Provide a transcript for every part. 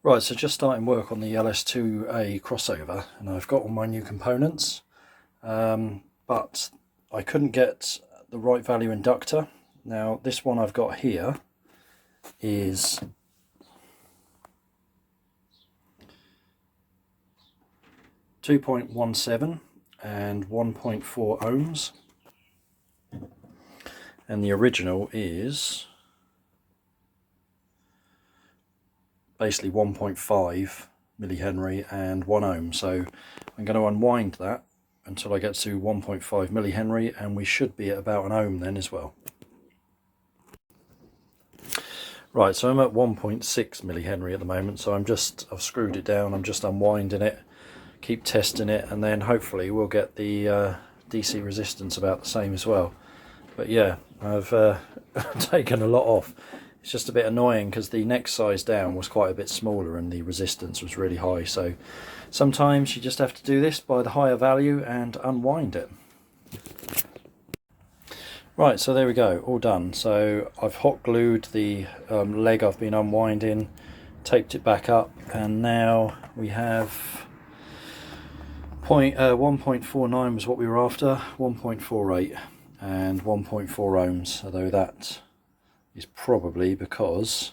Right, so just starting work on the Ls2a Crossover, and I've got all my new components, but I couldn't get the right value inductor. Now this one I've got here is 2.17 and 1.4 ohms, and the original is basically 1.5 millihenry and 1 ohm. So I'm going to unwind that until I get to 1.5 millihenry, and we should be at about an ohm then as well. Right, so I'm at 1.6 millihenry at the moment, so I've screwed it down, I'm just unwinding it, keep testing it, and then hopefully we'll get the DC resistance about the same as well. But yeah, I've taken a lot off. It's just a bit annoying because the next size down was quite a bit smaller and the resistance was really high, so sometimes you just have to do this by the higher value and unwind it. Right, so there we go, all done. So I've hot glued the leg I've been unwinding, taped it back up, and now we have 1.49 was what we were after, 1.48 and 1.4 ohms, although that is probably because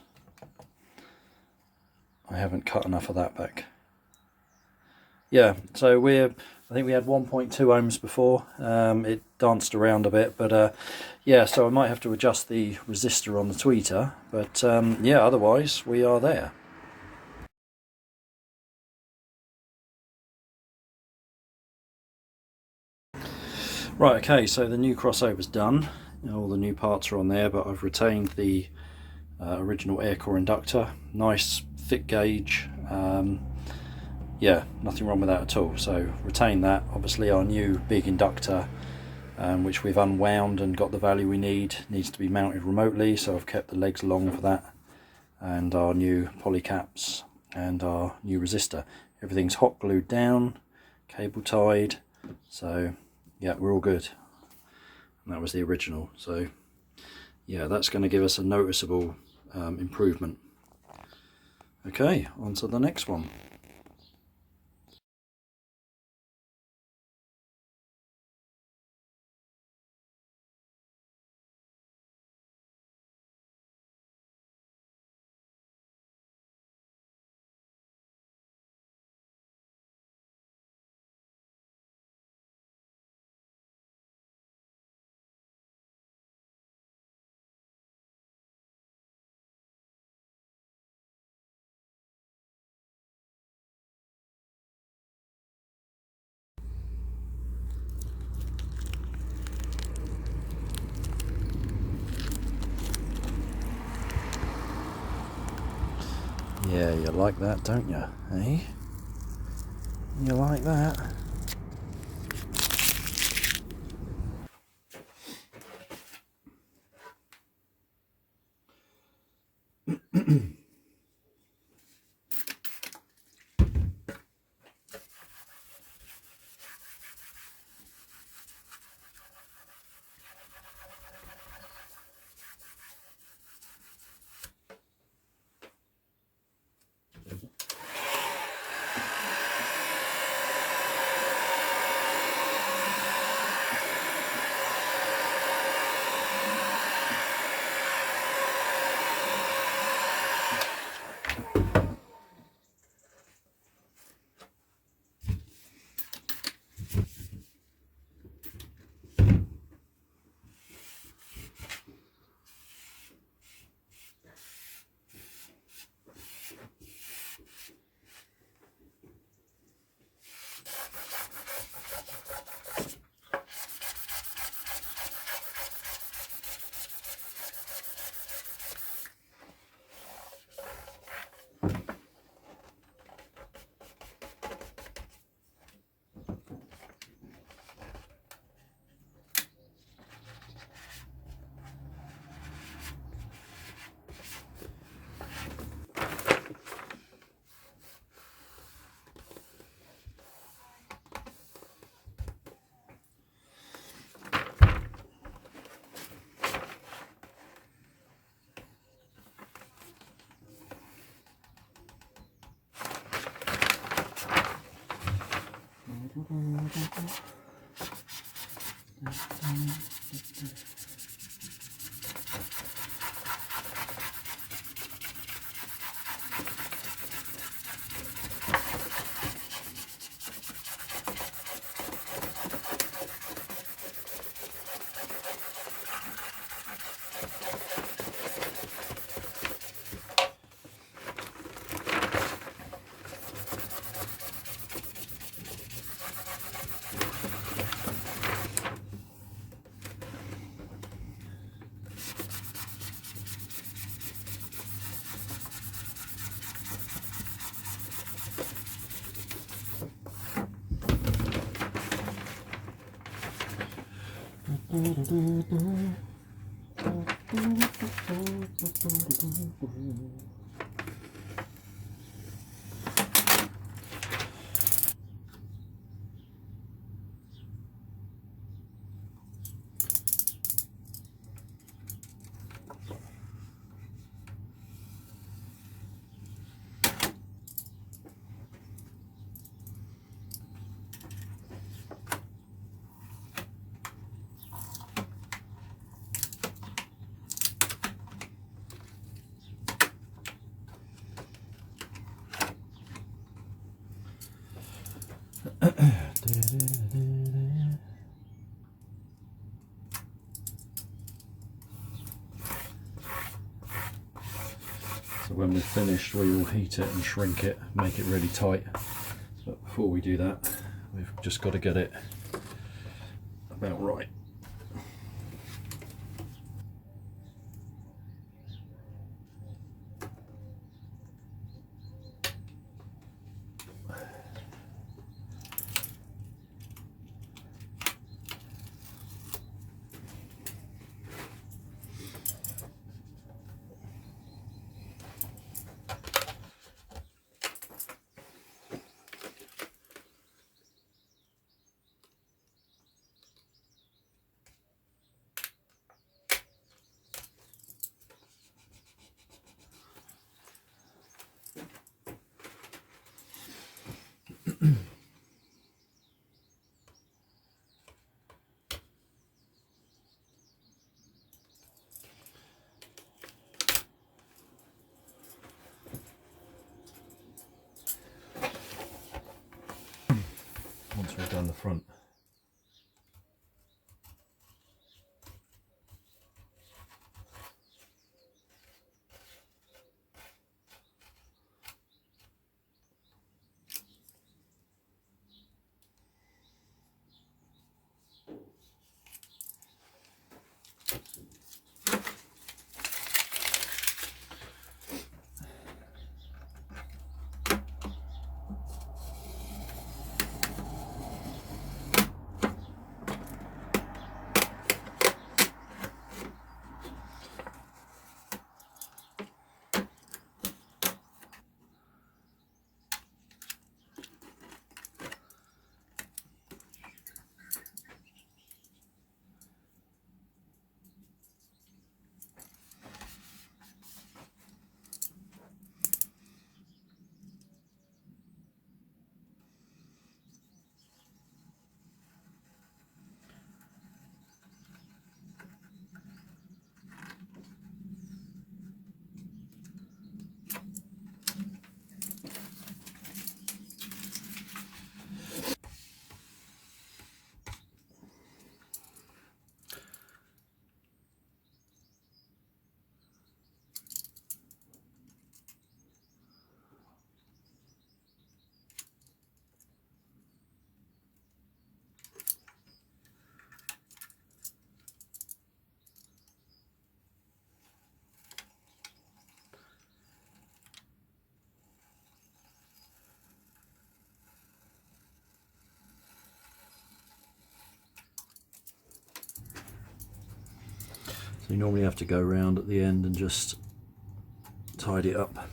I haven't cut enough of that back. Yeah, so I think we had 1.2 ohms before. It danced around a bit, but yeah, so I might have to adjust the resistor on the tweeter, but yeah, otherwise we are there. Right, okay, so the new crossover's done. All the new parts are on there, but I've retained the original air core inductor. Nice thick gauge. Yeah, nothing wrong with that at all. So retain that. Obviously our new big inductor, which we've unwound and got the value we need, needs to be mounted remotely, so I've kept the legs long for that. And our new poly caps and our new resistor. Everything's hot glued down, cable tied, so yeah, we're all good. And that was the original, so yeah, that's going to give us a noticeable improvement. Okay, on to the next one. Yeah, you like that, don't you? Eh? You like that? So when we're finished, we will heat it and shrink it, make it really tight. But before we do that, we've just got to get it about right. Once we've done the front. So you normally have to go around at the end and just tidy it up.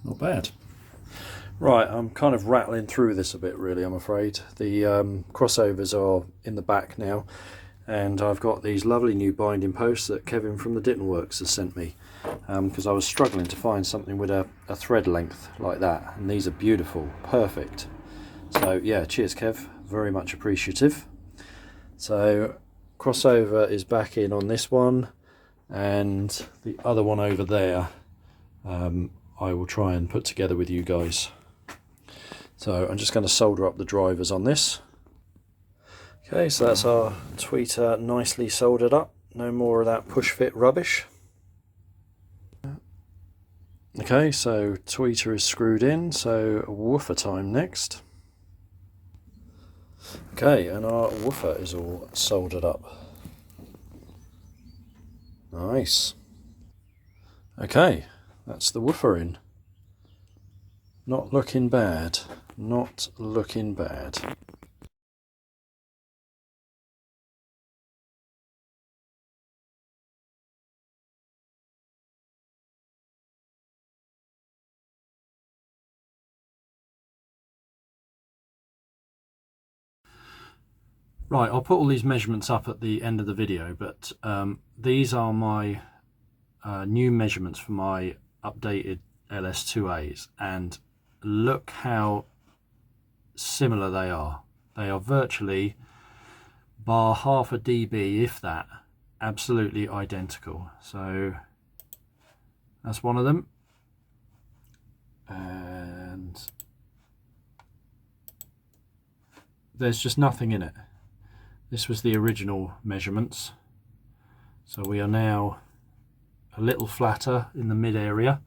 Not bad. Right, I'm kind of rattling through this a bit really, I'm afraid. The crossovers are in the back now, and I've got these lovely new binding posts that Kevin from the Ditton Works has sent me, because I was struggling to find something with a thread length like that, and these are beautiful, perfect. So yeah, cheers Kev, very much appreciative. So crossover is back in on this one, and the other one over there I will try and put together with you guys. So I'm just going to solder up the drivers on this. Okay, so that's our tweeter nicely soldered up, no more of that push fit rubbish. Okay, so tweeter is screwed in, so woofer time next. Okay, and our woofer is all soldered up. Nice. Okay, that's the woofer in. Not looking bad, not looking bad. Right, I'll put all these measurements up at the end of the video, but these are my new measurements for my updated Ls2as, and look how similar they are. They are virtually, bar half a dB, if that, absolutely identical. So that's one of them, and there's just nothing in it. This was the original measurements, so we are now a little flatter in the mid area,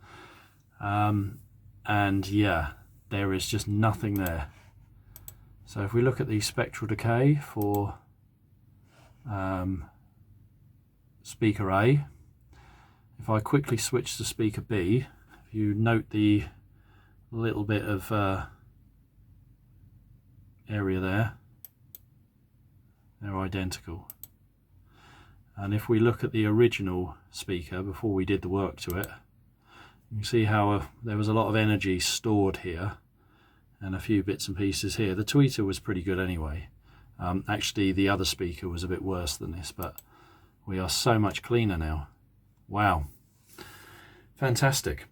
and yeah, there is just nothing there. So if we look at the spectral decay for speaker A, if I quickly switch to speaker B, if you note the little bit of area there, they're identical. And if we look at the original speaker before we did the work to it, you can see how there was a lot of energy stored here and a few bits and pieces here. The tweeter was pretty good anyway. Actually the other speaker was a bit worse than this, but we are so much cleaner now. Wow, fantastic.